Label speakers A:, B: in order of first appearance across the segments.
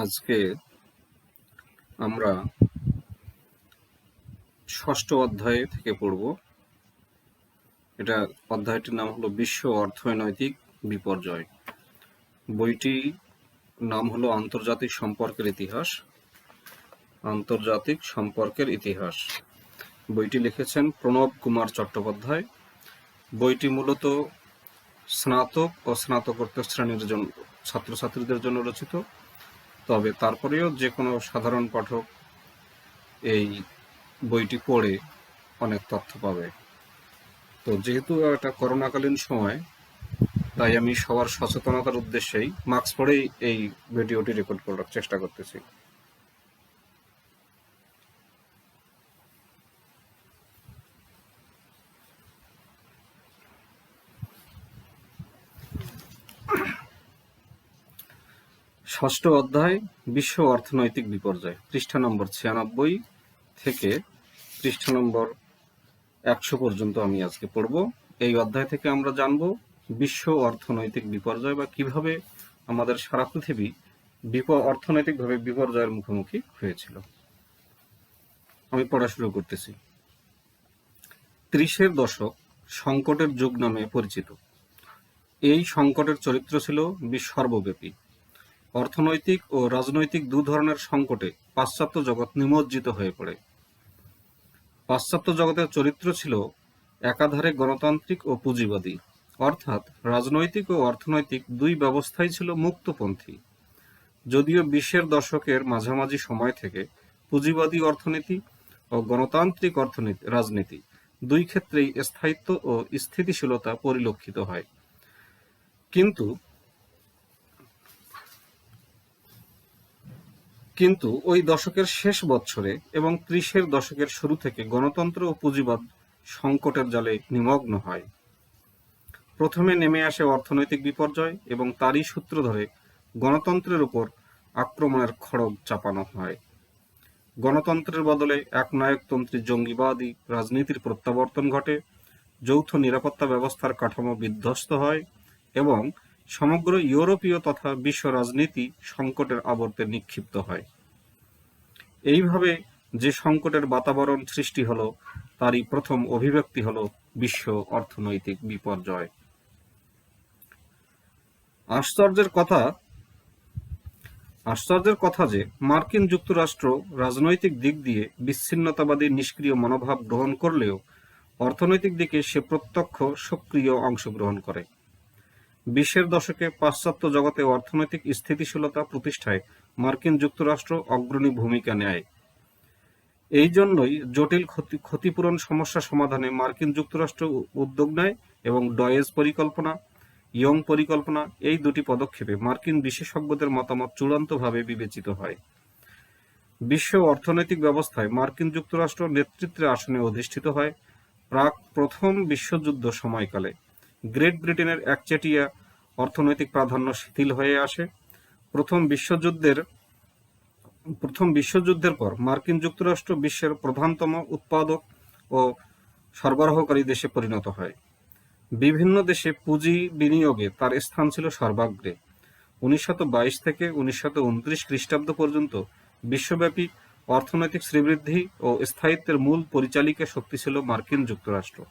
A: আজকে আমরা ষষ্ঠ অধ্যায় থেকে পড়ব। অধ্যায়টির নাম হলো বিশ্ব অর্থনৈতিক বিপর্যয়। বইটির নাম হলো আন্তর্জাতিক সম্পর্কের ইতিহাস। আন্তর্জাতিক সম্পর্কের ইতিহাস বইটি লিখেছেন প্রণব কুমার চট্টোপাধ্যায়। বইটি মূলত স্নাতক ও স্নাতকোত্তর শ্রেণীর জন্য ছাত্রছাত্রীদের জন্য রচিত, তবে তারপরেও যে কোনো সাধারণ পাঠক এই বইটি পড়ে অনেক তথ্য পাবে। তো যেহেতু এটা করোনাকালীন সময়, তাই আমি সবার সচেতনতার উদ্দেশ্যেই মাস্ক পরেই এই ভিডিওটি রেকর্ড করার চেষ্টা করতেছি। ষষ্ঠ অধ্যায় বিশ্ব অর্থনৈতিক বিপর্যয়, পৃষ্ঠা নম্বর 96 থেকে পৃষ্ঠা নম্বর 100 পর্যন্ত আমি আজকে পড়ব। এই অধ্যায় থেকে আমরা জানব বিশ্ব অর্থনৈতিক বিপর্যয় বা কিভাবে আমাদের সারা পৃথিবী অর্থনৈতিকভাবে বিপর্যয়ের মুখোমুখি হয়েছিল। আমি পড়া শুরু করতেছি। 30-এর দশক সংকটের যুগ নামে পরিচিত। এই সংকটের চরিত্র ছিল সর্বব্যাপী। অর্থনৈতিক ও রাজনৈতিক দু ধরনের সংকটে পাশ্চাত্য জগৎ নিমজ্জিত হয়ে পড়ে। পাশ্চাত্য জগতের চরিত্র ছিল একাধারে গণতান্ত্রিক ও পুঁজিবাদী, অর্থাৎ রাজনৈতিক ও অর্থনৈতিক দুই ব্যবস্থাই ছিল মুক্তপন্থী। যদিও 20-এর দশকের মাঝামাঝি সময় থেকে পুঁজিবাদী অর্থনীতি ও গণতান্ত্রিক রাজনীতি দুই ক্ষেত্রেই স্থায়িত্ব ও স্থিতিশীলতা পরিলক্ষিত হয়, কিন্তু ওই দশকের শেষ বৎসরে এবং 30-এর দশকের শুরু থেকে গণতন্ত্র ও পুঁজিবাদ সংকটের জালে নিমগ্ন হয়। প্রথমে নেমে আসে অর্থনৈতিক বিপর্যয় এবং তারই সূত্র ধরে গণতন্ত্রের উপর আক্রমণের খড়গ চাপানো হয়। গণতন্ত্রের বদলে একনায়কতন্ত্রী জঙ্গিবাদী রাজনীতির প্রত্যাবর্তন ঘটে, যৌথ নিরাপত্তা ব্যবস্থার কাঠামো বিধ্বস্ত হয় এবং সমগ্র ইউরোপীয় তথা বিশ্ব রাজনীতি সংকটের আবর্তে নিক্ষিপ্ত হয়। এইভাবে যে সংকটের বাতাবরণ সৃষ্টি হলো, তারই প্রথম অভিব্যক্তি হলো বিশ্ব অর্থনৈতিক বিপর্যয়। আশ্চর্যের কথা যে মার্কিন যুক্তরাষ্ট্র রাজনৈতিক দিক দিয়ে বিচ্ছিন্নতাবাদী নিষ্ক্রিয় মনোভাব গ্রহণ করলেও অর্থনৈতিক দিকে সে প্রত্যক্ষ সক্রিয় অংশগ্রহণ করে। 20-এর দশকে পাশ্চাত্য জগতে অর্থনৈতিক স্থিতিশীলতা প্রতিষ্ঠায় মার্কিন যুক্তরাষ্ট্র অগ্রণী ভূমিকা নেয়। এই জন্যই জটিল ক্ষতিপূরণ সমস্যা সমাধানে মার্কিন যুক্তরাষ্ট্র উদ্যোগ নেয় এবং ডয়েজ পরিকল্পনা, ইয়ং পরিকল্পনা এই দুটি পদক্ষেপে মার্কিন বিশেষজ্ঞদের মতামত চূড়ান্তভাবে বিবেচিত হয়। বিশ্ব অর্থনৈতিক ব্যবস্থায় মার্কিন যুক্তরাষ্ট্র নেতৃত্বের আসনে অধিষ্ঠিত হয়। প্রাক প্রথম বিশ্বযুদ্ধ সময়কালে গ্রেট ব্রিটেনের একচেটিয়া অর্থনৈতিক প্রাধান্য শিথিল হয়ে আসে। প্রথম বিশ্বযুদ্ধের পর মার্কিন যুক্তরাষ্ট্র বিশ্বের প্রধানতম উৎপাদক ও সরবরাহকারী দেশে পরিণত হয়। বিভিন্ন দেশে পুঁজি বিনিয়োগে তার স্থান ছিল সর্বাগ্রে। 1922 থেকে 1929 খ্রিস্টাব্দ পর্যন্ত বিশ্বব্যাপী অর্থনৈতিক শ্রীবৃদ্ধি ও স্থায়িত্বের মূল পরিচালিকা শক্তি ছিল মার্কিন যুক্তরাষ্ট্র।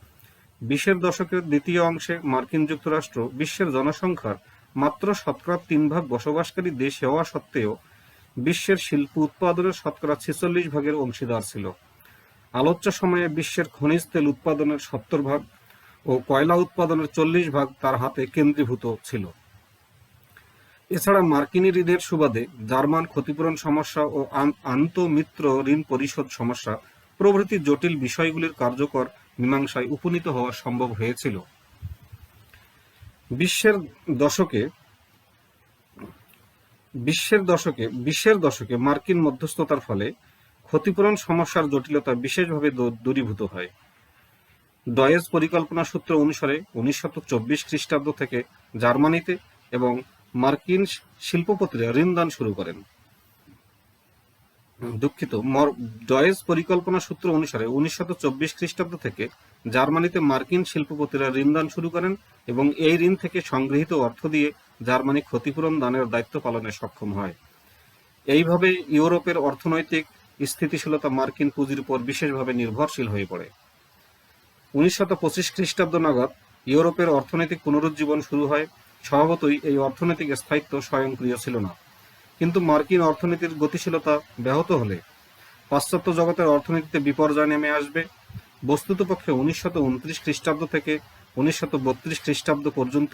A: 20-এর দশকের দ্বিতীয় অংশে মার্কিন যুক্তরাষ্ট্র বিশ্বের জনসংখ্যার মাত্র 3% বসবাসকারী দেশ হওয়া সত্ত্বেও বিশ্বের শিল্প উৎপাদনের 46% অংশীদার ছিল। আলোচ্য সময়ে বিশ্বের খনিজ তেল উৎপাদনের 70% ও কয়লা উৎপাদনের 40% তার হাতে কেন্দ্রীভূত ছিল। এছাড়া মার্কিনী ঋণের সুবাদে জার্মান ক্ষতিপূরণ সমস্যা ও আন্তঃমিত্র ঋণ পরিশোধ সমস্যা প্রভৃতি জটিল বিষয়গুলির কার্যকর মীমাংসায় উপনীত হওয়া সম্ভব হয়েছিল। বিশের দশকে মার্কিন মধ্যস্থতার ফলে ক্ষতিপূরণ সমস্যার জটিলতা বিশেষভাবে দূরীভূত হয়। ডয়েজ পরিকল্পনা সূত্র অনুসারে 1924 খ্রিস্টাব্দ থেকে জার্মানিতে এবং মার্কিন শিল্পপতিরা ঋণদান শুরু করেন। ডয়েজ পরিকল্পনা সূত্র অনুসারে 1924 খ্রিস্টাব্দ থেকে জার্মানিতে মার্কিন শিল্পপতিরা ঋণদান শুরু করেন এবং এই ঋণ থেকে সংগৃহীত অর্থ দিয়ে জার্মানি ক্ষতিপূরণ দানের দায়িত্ব পালনে সক্ষম হয়। এইভাবে ইউরোপের অর্থনৈতিক স্থিতিশীলতা মার্কিন পুঁজির উপর বিশেষভাবে নির্ভরশীল হয়ে পড়ে। 1925 খ্রিস্টাব্দ নাগাদ ইউরোপের অর্থনৈতিক পুনরুজ্জীবন শুরু হয়। স্বভাবতই এই অর্থনৈতিক স্থায়িত্ব স্বয়ংক্রিয় ছিল না, কিন্তু মার্কিন অর্থনীতির গতিশীলতা ব্যাহত হলে পাশ্চাত্য জগতের অর্থনীতিতে বিপর্যয় নেমে আসবে। বস্তুতপক্ষে 1929 খ্রিস্টাব্দ থেকে 1932 খ্রিস্টাব্দ পর্যন্ত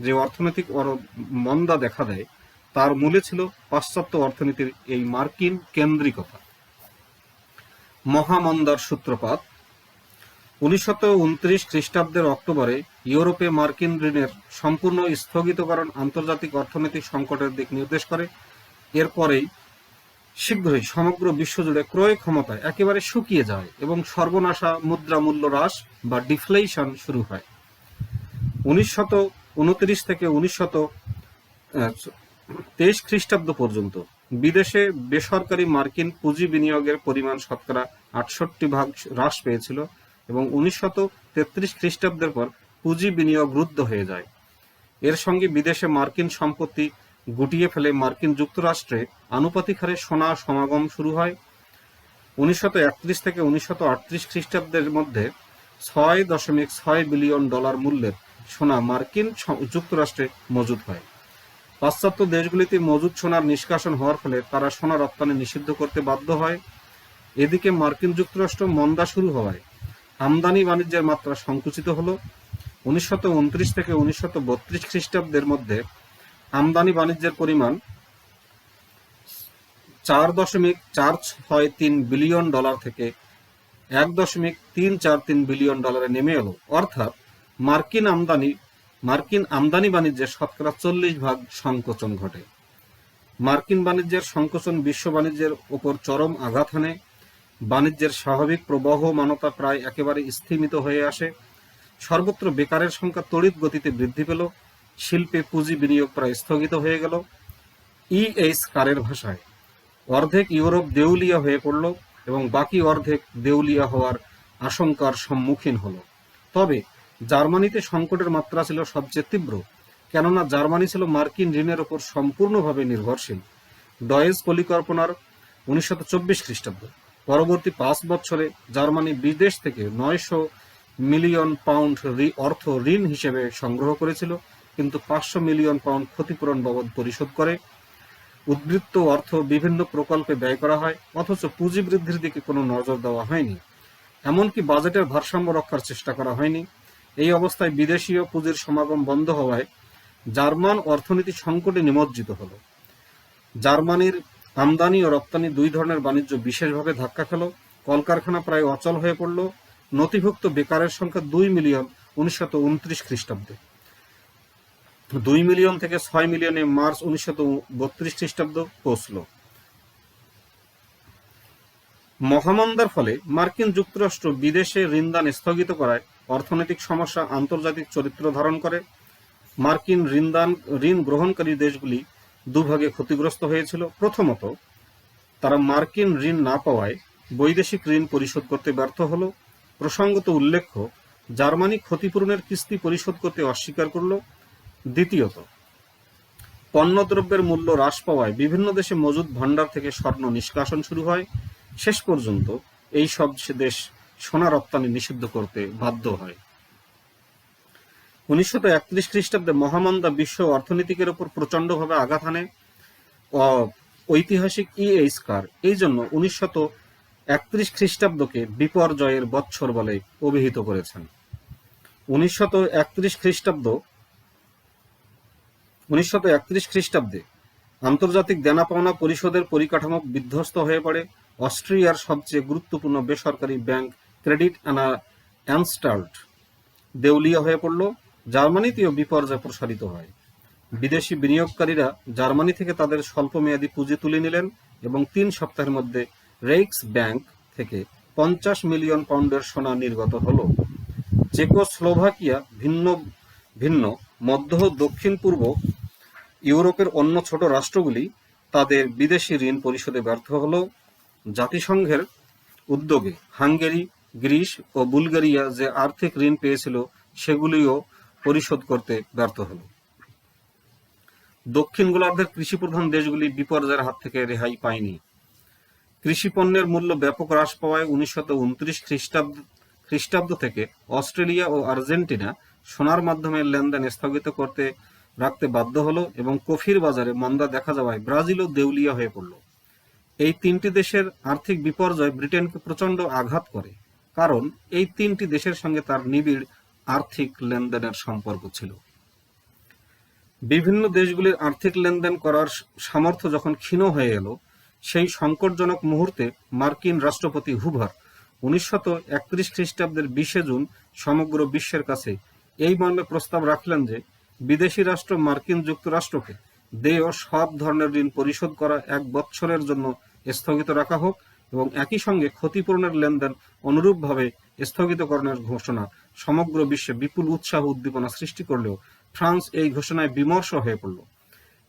A: যে অর্থনৈতিক মন্দা দেখা দেয় তার মূলে ছিল পাশ্চাত্য অর্থনীতির এই মার্কিন কেন্দ্রিকতা। মহামন্দার সূত্রপাত 1929 খ্রিস্টাব্দের অক্টোবরে ইউরোপে মার্কিন ঋণের সম্পূর্ণ স্থগিতকরণ আন্তর্জাতিক অর্থনৈতিক সংকটের দিক নির্দেশ করে। এরপরেই শীঘ্রই সমগ্র বিশ্বজুড়ে ক্রয় ক্ষমতা একেবারে শুকিয়ে যায় এবং সর্বনাশা মুদ্রা মূল্য হ্রাস বা ডিফ্লেশন শুরু হয়। 1929 থেকে 1923 খ্রিস্টাব্দ পর্যন্ত বিদেশে বেসরকারি মার্কিন পুঁজি বিনিয়োগের পরিমাণ শতকরা 68% হ্রাস পেয়েছিল এবং 1933 খ্রিস্টাব্দের পর পুঁজি বিনিয়োগ রুদ্ধ হয়ে যায়। এর সঙ্গে বিদেশে মার্কিন সম্পত্তি গুটিয়ে ফেলে মার্কিন যুক্তরাষ্ট্রে আনুপাতিক হারে সোনা সমাগম শুরু হয়। 1931 থেকে 1938 খ্রিস্টাব্দের মধ্যে 6.6 বিলিয়ন ডলার মূল্যের সোনা মার্কিন যুক্তরাষ্ট্রে মজুদ হয়। পাশ্চাত্য দেশগুলিতে মজুদ সোনার নিষ্কাশন হওয়ার ফলে তারা সোনা রপ্তানি নিষিদ্ধ করতে বাধ্য হয়। এদিকে মার্কিন যুক্তরাষ্ট্র মন্দা শুরু হওয়ায় আমদানি বাণিজ্যের মাত্রা সংকুচিত হল। 1929 থেকে 1932 খ্রিস্টাব্দের মধ্যে আমদানি বাণিজ্যের পরিমাণ 4.463 বিলিয়ন ডলার থেকে 1.343 বিলিয়ন ডলারে নেমে এলো, অর্থাৎ মার্কিন আমদানি বাণিজ্যের শতকরা 40% সংকোচন ঘটে। মার্কিন বাণিজ্যের সংকোচন বিশ্ব বাণিজ্যের উপর চরম আঘাত হানে। বাণিজ্যের স্বাভাবিক প্রবহমানতা প্রায় একেবারে স্থিমিত হয়ে আসে। সর্বত্র বেকারের সংখ্যা তড়িৎ গতিতে বৃদ্ধি পেল। শিল্পে পুঁজি বিনিয়োগ প্রায় স্থগিত হয়ে গেল। E.H. কারের ভাষায় অর্ধেক ইউরোপ দেউলিয়া হয়ে পড়ল এবং বাকি অর্ধেক দেউলিয়া হওয়ার আশঙ্কার সম্মুখীন হল। তবে জার্মানিতে সংকটের মাত্রা ছিল সবচেয়ে তীব্র, কেননা জার্মানি ছিল মার্কিন ঋণের ওপর সম্পূর্ণভাবে নির্ভরশীল। ডয়েজ পরিকল্পনার 1924 খ্রিস্টাব্দ পরবর্তী 5 বছরে জার্মানি বিদেশ থেকে 900 মিলিয়ন পাউন্ড অর্থ ঋণ হিসেবে সংগ্রহ করেছিল, কিন্তু 500 মিলিয়ন পাউন্ড ক্ষতিপূরণ বাবদ পরিশোধ করে। উদ্বৃত্ত অর্থ বিভিন্ন প্রকল্পে ব্যয় করা হয়, অথচ পুঁজি বৃদ্ধির দিকে কোনো নজর দেওয়া হয়নি। এমনকি বাজেটের ভারসাম্য রক্ষার চেষ্টা করা হয়নি। এই অবস্থায় বিদেশীয় পুঁজির সমাগম বন্ধ হওয়ায় জার্মান অর্থনীতি সংকটে নিমজ্জিত হল। জার্মানির আমদানি ও রপ্তানি দুই ধরনের বাণিজ্য বিশেষভাবে ধাক্কা খেল। কলকারখানা প্রায় অচল হয়ে পড়ল। নথিভুক্ত বেকারের সংখ্যা 2 মিলিয়ন 1929 খ্রিস্টাব্দে, 2 মিলিয়ন থেকে 6 মিলিয়নে মার্চ 1932 খ্রিস্টাব্দ পৌঁছল। মহামন্দার ফলে মার্কিন যুক্তরাষ্ট্র বিদেশে ঋণদান স্থগিত করায় অর্থনৈতিক সমস্যা আন্তর্জাতিক চরিত্র ধারণ করে। মার্কিন ঋণ গ্রহণকারী দেশগুলি দুভাগে ক্ষতিগ্রস্ত হয়েছিল। প্রথমত, তারা মার্কিন ঋণ না পাওয়ায় বৈদেশিক ঋণ পরিশোধ করতে ব্যর্থ হল। প্রসঙ্গত উল্লেখ্য, জার্মানি ক্ষতিপূরণের কিস্তি পরিশোধ করতে অস্বীকার করল। দ্বিতীয়ত, পণ্যদ্রব্যের মূল্য হ্রাস পাওয়ায় বিভিন্ন দেশে মজুদ ভাণ্ডার থেকে স্বর্ণ নিষ্কাশন শুরু হয়। শেষ পর্যন্ত এই সব দেশ সোনা রপ্তানি নিষিদ্ধ করতে বাধ্য হয়। 1931 খ্রিস্টাব্দে মহামন্দা বিশ্ব অর্থনীতিকের উপর প্রচণ্ডভাবে আঘাত হানে। ঐতিহাসিক E.H. কার এই জন্য 1931 খ্রিস্টাব্দকে বিপর্যয়ের বৎসর বলে অভিহিত করেছেন। 1931 খ্রিস্টাব্দে আন্তর্জাতিক দেনা পাওনা পরিশোধের পরিকাঠামো বিধ্বস্ত হয়ে পড়ে। অস্ট্রিয়ার সবচেয়ে গুরুত্বপূর্ণ বেসরকারি ব্যাংক ক্রেডিট অ্যানস্টাল্ট দেউলিয়া হয়ে পড়ল। জার্মানিতেও বিপর্যয় প্রসারিত হয়। বিদেশি বিনিয়োগকারীরা জার্মানি থেকে তাদের স্বল্পমেয়াদী পুঁজি তুলে নিলেন এবং 3 সপ্তাহের মধ্যে রেইক্স ব্যাংক থেকে 50 মিলিয়ন পাউন্ডের সোনা নির্গত হল। চেকোস্লোভাকিয়া ভিন্ন মধ্য দক্ষিণ পূর্ব ইউরোপের অন্য ছোট রাষ্ট্রগুলি তাদের বিদেশি ঋণ পরিশোধে ব্যর্থ হল। জাতিসংঘের উদ্যোগে হাঙ্গেরি, গ্রিস ও বুলগেরিয়া যে আর্থিক ঋণ পেয়েছিল সেগুলিও পরিশোধ করতে ব্যর্থ হল। দক্ষিণ গোলার্ধের কৃষি প্রধান দেশগুলি বিপর্যয়ের হাত থেকে রেহাই পায়নি। কৃষি পণ্যের মূল্য ব্যাপক হ্রাস পাওয়ায় 1929 খ্রিস্টাব্দ থেকে অস্ট্রেলিয়া ও আর্জেন্টিনা সোনার মাধ্যমে লেনদেন স্থগিত রাখতে বাধ্য হলো এবং কফির বাজারে মন্দা দেখা যাওয়ায় ব্রাজিলও দেউলিয়া হয়ে পড়ল। এই তিনটি দেশের আর্থিক বিপর্যয় ব্রিটেনকে প্রচণ্ড আঘাত করে, কারণ এই তিনটি দেশের সঙ্গে তার নিবিড় আর্থিক লেনদেনের সম্পর্ক ছিল। বিভিন্ন দেশগুলির আর্থিক লেনদেন করার সামর্থ্য যখন ক্ষীণ হয়ে এলো, সেই সংকটজনক মুহূর্তে মার্কিন রাষ্ট্রপতি হুভার 1931 খ্রিস্টাব্দের 20 জুন সমগ্র বিশ্বের কাছে এই মর্মে প্রস্তাব রাখলেন যে বিদেশি রাষ্ট্র মার্কিন যুক্তরাষ্ট্রকে দেয় সব ধরনের ঋণ পরিশোধ করা 1 বৎসরের জন্য স্থগিত রাখা হোক এবং একই সঙ্গে ক্ষতিপূরণের লেনদেন অনুরূপভাবে স্থগিতকরণের ঘোষণা সমগ্র বিশ্বে বিপুল উৎসাহ উদ্দীপনা সৃষ্টি করলেও ফ্রান্স এই ঘোষণায় বিমর্ষ হয়ে পড়ল।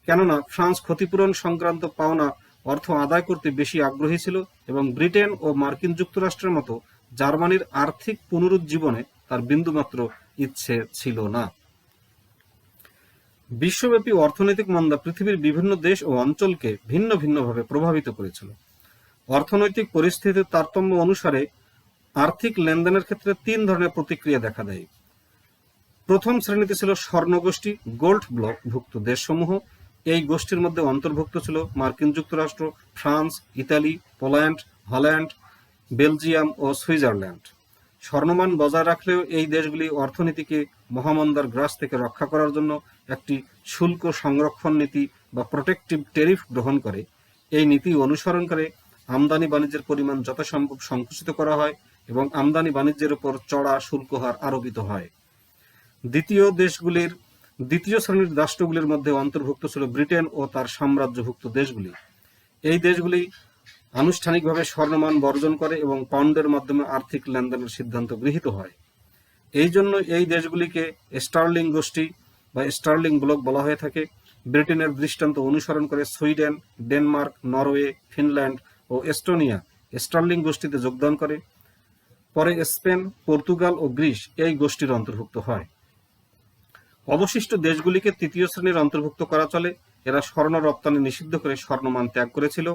A: কেননা ফ্রান্স ক্ষতিপূরণ সংক্রান্ত পাওনা অর্থ আদায় করতে বেশি আগ্রহী ছিল এবং ব্রিটেন ও মার্কিন যুক্তরাষ্ট্রের মতো জার্মানির আর্থিক পুনরুজ্জীবনে তার বিন্দুমাত্র ইচ্ছে ছিল না। বিশ্বব্যাপী অর্থনৈতিক মন্দা পৃথিবীর বিভিন্ন দেশ ও অঞ্চলকে ভিন্ন ভিন্নভাবে প্রভাবিত করেছিল। অর্থনৈতিক পরিস্থিতির তারতম্য অনুসারে আর্থিক লেনদেনের ক্ষেত্রে 3 ধরনের প্রতিক্রিয়া দেখা দেয়। প্রথম শ্রেণীতে ছিল স্বর্ণগোষ্ঠী গোল্ড ব্লক ভুক্ত দেশসমূহ। এই গোষ্ঠীর মধ্যে অন্তর্ভুক্ত ছিল মার্কিন যুক্তরাষ্ট্র, France, Italy, Poland, Holland, Belgium ও সুইজারল্যান্ড। স্বর্ণমান বজায় রাখলেও এই দেশগুলি অর্থনীতিকে মহামন্দার গ্রাস থেকে রক্ষা করার জন্য একটি শুল্ক সংরক্ষণ নীতি বা প্রোটেক্টিভ ট্যারিফ গ্রহণ করে। এই নীতি অনুসরণ করে আমদানি বাণিজ্যের পরিমাণ যথাসম্ভব সংকুচিত করা হয় এবং আমদানি বাণিজ্যের উপর চড়া শুল্ক হার আরোপিত হয়। দ্বিতীয় শ্রেণীর রাষ্ট্রগুলির মধ্যে অন্তর্ভুক্ত ছিল ব্রিটেন ও তার সাম্রাজ্যভুক্ত দেশগুলি। এই দেশগুলি আনুষ্ঠানিকভাবে স্বর্ণমান বর্জন করে এবং পাউন্ডের মাধ্যমে আর্থিক লেনদেনের সিদ্ধান্ত গৃহীত হয়। এই জন্য এই দেশগুলিকে স্টার্লিং গোষ্ঠী বা স্টার্লিং ব্লক বলা হয়ে থাকে। ব্রিটেনের দৃষ্টান্ত অনুসরণ করে সুইডেন, ডেনমার্ক, নরওয়ে, ফিনল্যান্ড ও এস্টোনিয়া স্টার্লিং গোষ্ঠীতে যোগদান করে। পরে স্পেন, পর্তুগাল ও গ্রিস এই গোষ্ঠীর অন্তর্ভুক্ত হয়। অবশিষ্ট দেশগুলিকে তৃতীয় শ্রেণীর অন্তর্ভুক্ত করা চলে। এরা স্বর্ণ রপ্তানি নিষিদ্ধ করে স্বর্ণমান ত্যাগ করেছিল।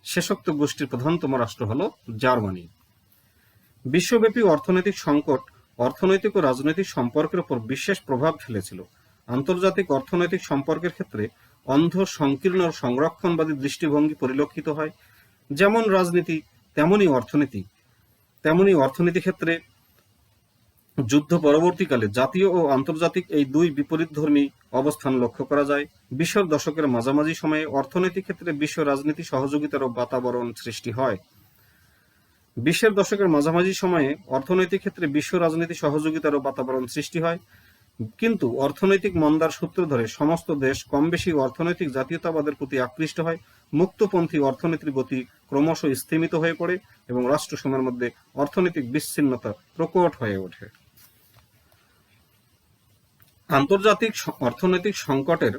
A: শেষোক্ত গোষ্ঠীর প্রধানতম রাষ্ট্র হল জার্মানি। বিশ্বব্যাপী অর্থনৈতিক সংকট অর্থনৈতিক ও রাজনৈতিক সম্পর্কের উপর বিশেষ প্রভাব ফেলেছিল। আন্তর্জাতিক অর্থনৈতিক সম্পর্কের ক্ষেত্রে অন্ধ, সংকীর্ণ ও সংরক্ষণবাদী দৃষ্টিভঙ্গি পরিলক্ষিত হয়। যেমন রাজনীতি তেমনি অর্থনীতি ক্ষেত্রে যুদ্ধ পরবর্তীকালে জাতীয় ও আন্তর্জাতিক এই দুই বিপরীতধর্মী অবস্থান লক্ষ্য করা যায়। 20 দশকের মাঝামাঝি সময়ে অর্থনৈতিক ক্ষেত্রে বিশ্ব রাজনীতি সহযোগিতার বাতাবরণ সৃষ্টি হয়। 20 দশকের মাঝামাঝি সময়ে অর্থনৈতিক ক্ষেত্রে বিশ্ব রাজনীতি সহযোগিতার বাতাবরণ সৃষ্টি হয়, কিন্তু অর্থনৈতিক মন্দার সূত্র ধরে সমস্ত দেশ কমবেশি অর্থনৈতিক জাতীয়তাবাদের প্রতি আকৃষ্ট হয়। মুক্তপন্থী অর্থনীতির গতি ক্রমশ স্থিমিত হয়ে পড়ে এবং রাষ্ট্রসমূহের মধ্যে অর্থনৈতিক বিচ্ছিন্নতা প্রকট হয়ে ওঠে। আন্তর্জাতিক অর্থনৈতিক সংকটের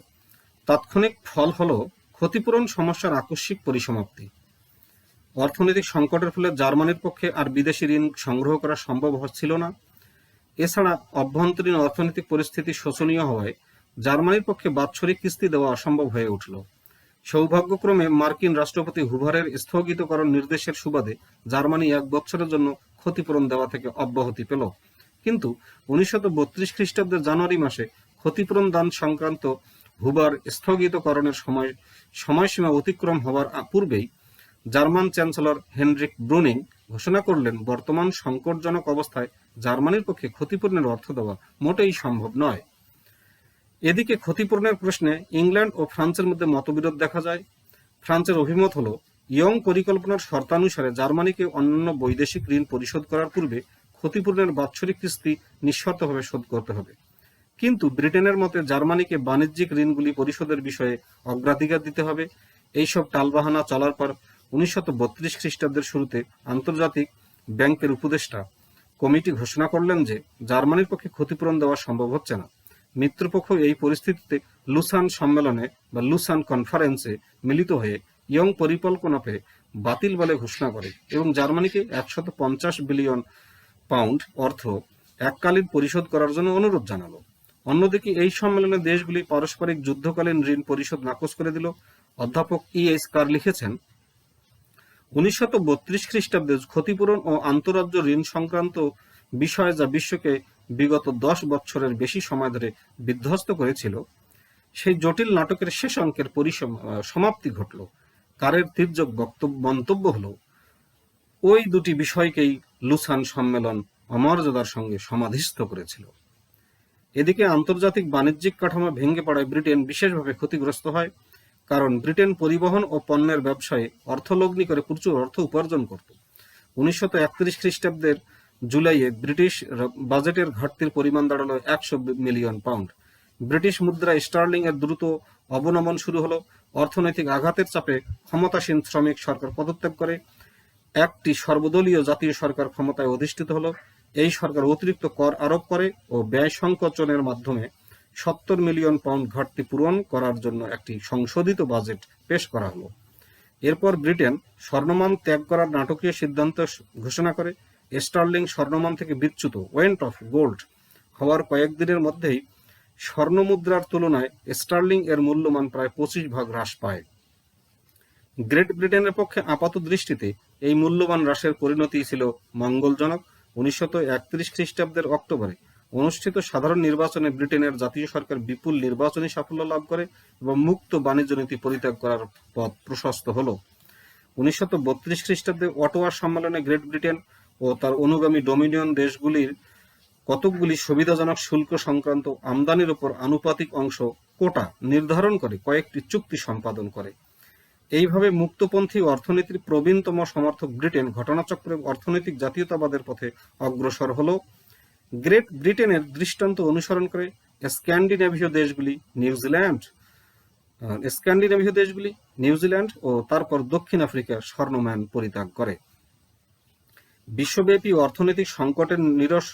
A: তাৎক্ষণিক ফল হল ক্ষতিপূরণ সমস্যার আকস্মিক পরিসমাপ্তি। অর্থনৈতিক সংকটের ফলে জার্মানির পক্ষে আর বিদেশি ঋণ সংগ্রহ করা সম্ভব হচ্ছিল না। এছাড়া অভ্যন্তরীণ অর্থনৈতিক পরিস্থিতি শোচনীয় হওয়ায় জার্মানির পক্ষে বাৎসরিক কিস্তি দেওয়া অসম্ভব হয়ে উঠল। সৌভাগ্যক্রমে মার্কিন রাষ্ট্রপতি হুভারের স্থগিতকরণ নির্দেশের সুবাদে জার্মানি 1 বছরের জন্য ক্ষতিপূরণ দেওয়া থেকে অব্যাহতি পেল। কিন্তু 1932 খ্রিস্টাব্দের জানুয়ারি মাসে ক্ষতিপূরণ দান সংক্রান্ত হুভার স্থগিতকরণের সময়সীমা অতিক্রম হওয়ার পূর্বেই জার্মান চ্যান্সেলর হেনরিক ব্রুনিং ঘোষণা করলেন, বর্তমান সংকটজনক অবস্থায় জার্মানির পক্ষে ক্ষতিপূরণের অর্থ দেওয়া মোটেই সম্ভব নয়। এদিকে ক্ষতিপূরণের প্রশ্নে ইংল্যান্ড ও ফ্রান্সের মধ্যে মতবিরোধ দেখা যায়। ফ্রান্সের অভিমত হল, ইয়ং পরিকল্পনার শর্তানুসারে জার্মানিকে অন্যান্য বৈদেশিক ঋণ পরিশোধ করার পূর্বে ক্ষতিপূরণের বাৎসরিক কিস্তি নিঃশর্তভাবে শোধ করতে হবে। কিন্তু ব্রিটেনের মতে জার্মানিকে বাণিজ্যিক ঋণগুলি পরিশোধের বিষয়ে অগ্রাধিকার দিতে হবে। এইসব টালবাহানা চলার পর 1932 খ্রিস্টাব্দের শুরুতে আন্তর্জাতিক ব্যাংকের উপদেষ্টা কমিটি ঘোষণা করলেন যে জার্মানির পক্ষে ক্ষতিপূরণ দেওয়া সম্ভব হচ্ছে না। মিত্রপক্ষ এই পরিস্থিতিতে লুসান সম্মেলনে বা লুসান কনফারেন্সে মিলিত হয়ে ইয়ং পরিকল্পনাকে বাতিল বলে ঘোষণা করে এবং জার্মানিকে 150 বিলিয়ন পাউন্ড অর্থ এককালীন পরিশোধ করার জন্য অনুরোধ জানালো। অন্যদিকে এই সম্মেলনে দেশগুলি পারস্পরিক যুদ্ধকালীন ঋণ পরিশোধ নাকচ করে দিল। অধ্যাপক E.H. কার লিখেছেন, 1932 খ্রিস্টাব্দে ক্ষতিপূরণ ও আন্তঃরাজ্য ঋণ সংক্রান্ত বিষয় যা বিশ্বকে বিগত 10 বছরের বেশি সময় ধরে বিধ্বস্ত করেছিল, সেই জটিল নাটকের শেষ অঙ্কের সমাপ্তি ঘটল। কারের তীর্যক মন্তব্য হল, ওই দুটি বিষয়কেই লুসান সম্মেলন অমর্যাদার সঙ্গে সমাধিস্থ করেছিল। এদিকে আন্তর্জাতিক বাণিজ্যিক কাঠামো ভেঙে পড়ায় ব্রিটেন বিশেষভাবে ক্ষতিগ্রস্ত হয়, কারণ ব্রিটেন পরিবহন ও পণ্যের ব্যবসায় অর্থলগ্নি করে প্রচুর অর্থ উপার্জন করত। 1931 খ্রিস্টাব্দের জুলাইয়ে ব্রিটিশ বাজেটের ঘাটতির পরিমাণ দাঁড়ালো 100 মিলিয়ন পাউন্ড। ব্রিটিশ মুদ্রায় স্টার্লিং এর দ্রুত অবনমন শুরু হলো। অর্থনৈতিক আঘাতের চাপে ক্ষমতাসীন শ্রমিক সরকার পদত্যাগ করে একটি সর্বদলীয় জাতীয় সরকার ক্ষমতায় অধিষ্ঠিত হলো। এই সরকার অতিরিক্ত কর আরোপ করে ও ব্যয় সংকোচনের মাধ্যমে 70 মিলিয়ন পাউন্ড ঘাটতি পূরণ করার জন্য একটি সংশোধিত বাজেট পেশ করা হলো। এরপর ব্রিটেন স্বর্ণমান ত্যাগ করার নাটকীয় সিদ্ধান্ত ঘোষণা করে। স্টার্লিং স্বর্ণমান থেকে বিচ্যুত ওয়েন্ট অফ গোল্ড হওয়ার কয়েকদিনের মধ্যেই স্বর্ণমুদ্রার তুলনায় স্টার্লিং এর মূল্যমান প্রায় 25 ভাগ হ্রাস পায়। গ্রেট ব্রিটেনের পক্ষে আপাত দৃষ্টিতে এই মূল্যবান হ্রাসের পরিণতি ছিল মঙ্গলজনক। 1931 খ্রিস্টাব্দের অক্টোবরে অনুষ্ঠিত সাধারণ নির্বাচনে ব্রিটেনের জাতীয় সরকার বিপুল নির্বাচনী সাফল্য লাভ করে এবং মুক্ত বাণিজ্য নীতি পরিত্যাগ করার পথ প্রশস্ত হল। 1932 খ্রিস্টাব্দে অটোয়া সম্মেলনে গ্রেট ব্রিটেন ও তার অনুগামী ডোমিনিয়ন দেশগুলির কতকগুলি সুবিধাজনক শুল্ক সংক্রান্ত আমদানির উপর আনুপাতিক অংশ কোটা নির্ধারণ করে কয়েকটি চুক্তি সম্পাদন করে। এইভাবে মুক্তপন্থী অর্থনীতির প্রবীণতম সমর্থক ব্রিটেন ঘটনাচক্রে অর্থনৈতিক জাতীয়তাবাদের পথে অগ্রসর হল। গ্রেট ব্রিটেনের দৃষ্টান্ত অনুসরণ করে স্ক্যান্ডিনেভীয় দেশগুলি নিউজিল্যান্ড ও তারপর দক্ষিণ আফ্রিকার স্বর্ণমান পরিত্যাগ করে। বিশ্বব্যাপী অর্থনৈতিক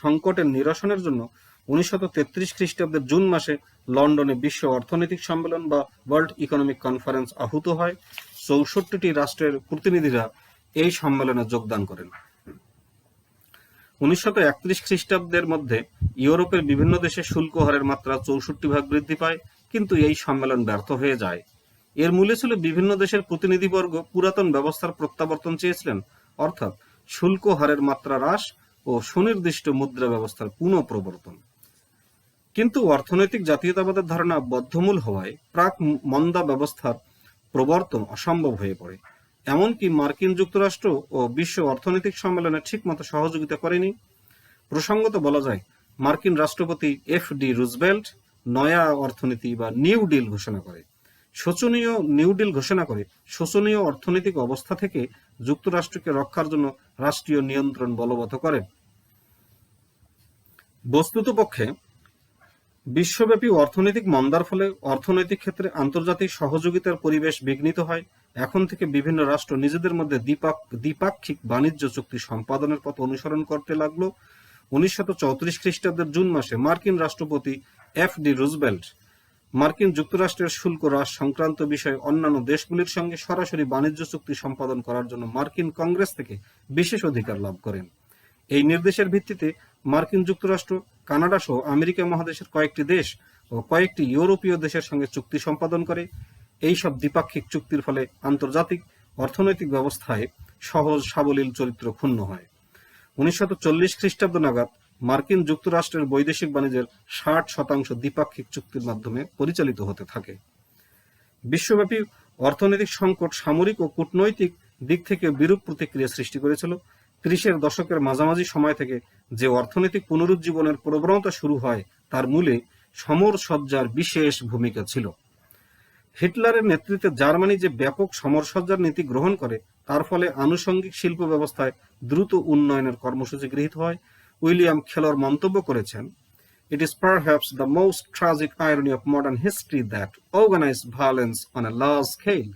A: সংকটের নিরসনের জন্য 1933 খ্রিস্টাব্দের জুন মাসে লন্ডনে বিশ্ব অর্থনৈতিক সম্মেলন বা ওয়ার্ল্ড ইকোনমিক কনফারেন্স আহুত হয়। 64টি রাষ্ট্রের প্রতিনিধিরা এই সম্মেলনে যোগদান করেন। 1931 খ্রিস্টাব্দের মধ্যে ইউরোপের বিভিন্ন দেশে শুল্ক হারের মাত্রা 64 ভাগ বৃদ্ধি পায়, কিন্তু এই সম্মেলন ব্যর্থ হয়ে যায়। এর মূলে ছিল বিভিন্ন দেশের প্রতিনিধিবর্গ পুরাতন ব্যবস্থার প্রত্যাবর্তন চেয়েছিলেন, অর্থাৎ শুল্ক হারের মাত্রা হ্রাস ও সুনির্দিষ্ট মুদ্রা ব্যবস্থার পুনঃপ্রবর্তন। কিন্তু অর্থনৈতিক জাতীয়তাবাদের ধারণা বদ্ধমূল হওয়ায় প্রাক মন্দা ব্যবস্থার প্রবর্তন অসম্ভব হয়ে পড়ে। এমনকি মার্কিন যুক্তরাষ্ট্র ও বিশ্ব অর্থনৈতিক সম্মেলনে ঠিকমতো সহযোগিতা করেনি। প্রসঙ্গত বলা যায়, মার্কিন রাষ্ট্রপতি F.D. রুজভেল্ট নয়া অর্থনীতি বা নিউ ডিল ঘোষণা করে শোচনীয় অর্থনৈতিক অবস্থা থেকে যুক্তরাষ্ট্রকে রক্ষার জন্য রাষ্ট্রীয় নিয়ন্ত্রণ বলবৎ করেন। বস্তুতপক্ষে বিশ্বব্যাপী অর্থনৈতিক মন্দার ফলে অর্থনৈতিক ক্ষেত্রে আন্তর্জাতিক সহযোগিতার পরিবেশ বিঘ্নিত হয়। এখন থেকে বিভিন্ন রাষ্ট্র নিজেদের মধ্যে দ্বিপাক্ষিক বাণিজ্য চুক্তি সম্পাদনের পথ অনুসরণ করতে লাগলো। 1934 খ্রিস্টাব্দের জুন মাসে মার্কিন রাষ্ট্রপতি F.D. রুজভেল্ট মার্কিন যুক্তরাষ্ট্রের শুল্ক হ্রাস সংক্রান্ত বিষয়ে অন্যান্য দেশগুলির সঙ্গে সরাসরি বাণিজ্য চুক্তি সম্পাদন করার জন্য মার্কিন কংগ্রেস থেকে বিশেষ অধিকার লাভ করেন। এই নির্দেশের ভিত্তিতে মার্কিন যুক্তরাষ্ট্র, কানাডা সহ আমেরিকা মহাদেশের কয়েকটি দেশ ও কয়েকটি ইউরোপীয় দেশের সঙ্গে চুক্তি সম্পাদন করে। এই সব দ্বিপাক্ষিক চুক্তির ফলে আন্তর্জাতিক অর্থনৈতিক ব্যবস্থায় সহজ সাবলীল চরিত্র ক্ষুণ্ণ হয়। 1940 খ্রিস্টাব্দ নাগাদ মার্কিন যুক্তরাষ্ট্রের বৈদেশিক বাণিজ্যের 60% দ্বিপাক্ষিক চুক্তির মাধ্যমে পরিচালিত হতে থাকে। বিশ্বব্যাপী অর্থনৈতিক সংকট সামরিক ও কূটনৈতিক দিক থেকে বিরূপ প্রতিক্রিয়া সৃষ্টি করেছিল। 30-এর দশকের মাঝামাঝি সময় থেকে যে অর্থনৈতিক পুনরুজ্জীবনের প্রবণতা শুরু হয় তার মূলে সমরসজ্জার বিশেষ ভূমিকা ছিল। হিটলারের নেতৃত্বে জার্মানি যে ব্যাপক সমরসজ্জার নীতি গ্রহণ করে তার ফলে আনুষঙ্গিক শিল্প ব্যবস্থায় দ্রুত উন্নয়নের কর্মসূচি গৃহীত হয়। উইলিয়াম খেলর মন্তব্য করেছেন, "It is perhaps the most tragic irony of modern history that organized violence on a large scale,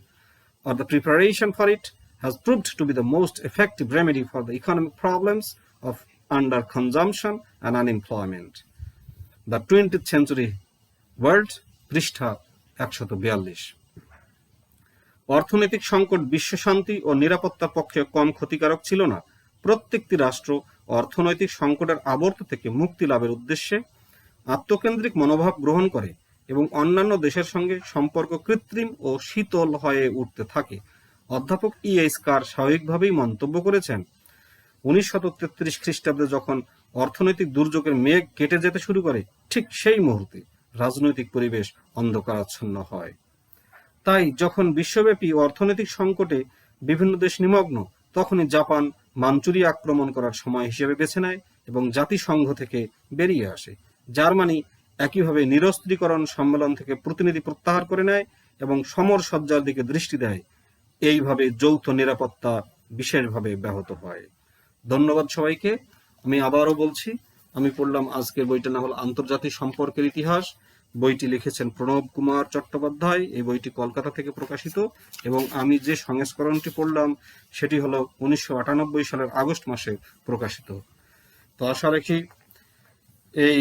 A: or the preparation for it, has proved to be the most effective remedy for the economic problems of underconsumption and unemployment." The 20th Century World, পৃষ্ঠা 142। অর্থনৈতিক সংকট বিশ্ব শান্তি ও নিরাপত্তার পক্ষে কম ক্ষতিকারক ছিল না। প্রত্যেকটি রাষ্ট্র অর্থনৈতিক সংকটের আবর্ত থেকে মুক্তি লাভের উদ্দেশ্যে আত্মকেন্দ্রিক মনোভাব গ্রহণ করে এবং অন্যান্য দেশের সঙ্গে সম্পর্ক কৃত্রিম ও শীতল হয়ে উঠতে থাকে। অধ্যাপক E.H. কার স্বাভাবিকভাবেই মন্তব্য করেছেন, 1933 খ্রিস্টাব্দে যখন অর্থনৈতিক দুর্যোগের মেঘ কেটে যেতে শুরু করে, ঠিক সেই মুহূর্তে রাজনৈতিক পরিবেশ অন্ধকারাচ্ছন্ন হয়। তাই যখন বিশ্বব্যাপী অর্থনৈতিক সংকটে বিভিন্ন দেশ নিমগ্ন, তখনই জাপান মাঞ্চুরিয়া আক্রমণ করার সময় হিসেবে বেছে নেয় এবং জাতিসংঘ থেকে বেরিয়ে আসে। জার্মানি একইভাবে নিরস্ত্রীকরণ সম্মেলন থেকে প্রতিনিধি প্রত্যাহার করে নেয় এবং সমরসজ্জার দিকে দৃষ্টি দেয়। এইভাবে যৌথ নিরাপত্তা বিশেষভাবে ব্যাহত হয়। ধন্যবাদ সবাইকে। আমি আবারও বলছি, আমি পড়লাম আজকের বইটা না হল আন্তর্জাতিক সম্পর্কের ইতিহাস। বইটি লিখেছেন প্রণব কুমার চট্টোপাধ্যায়। এই বইটি কলকাতা থেকে প্রকাশিত এবং আমি যে সংস্করণটি পড়লাম সেটি হলো 1998 সালের আগস্ট মাসে প্রকাশিত। তো আশা রাখি এই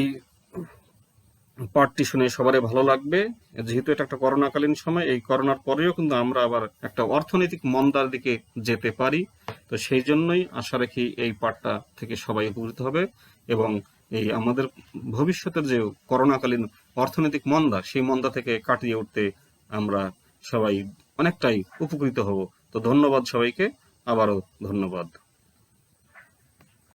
A: পাঠটি শুনে সবারই ভালো লাগবে। যেহেতু এটা একটা করোনাকালীন সময়, এই করোনার পরেও কিন্তু আমরা আবার একটা অর্থনৈতিক মন্দার দিকে যেতে পারি। তো সেই জন্যই আশা রাখি এই পাঠটা থেকে সবাই উপকৃত হবে এবং এই আমাদের ভবিষ্যতের যে করোনাকালীন অর্থনৈতিক মন্দা, সেই মন্দা থেকে কাটিয়ে উঠতে আমরা সবাই অনেকটাই উপকৃত হব। তো ধন্যবাদ সবাইকে, আবারও ধন্যবাদ।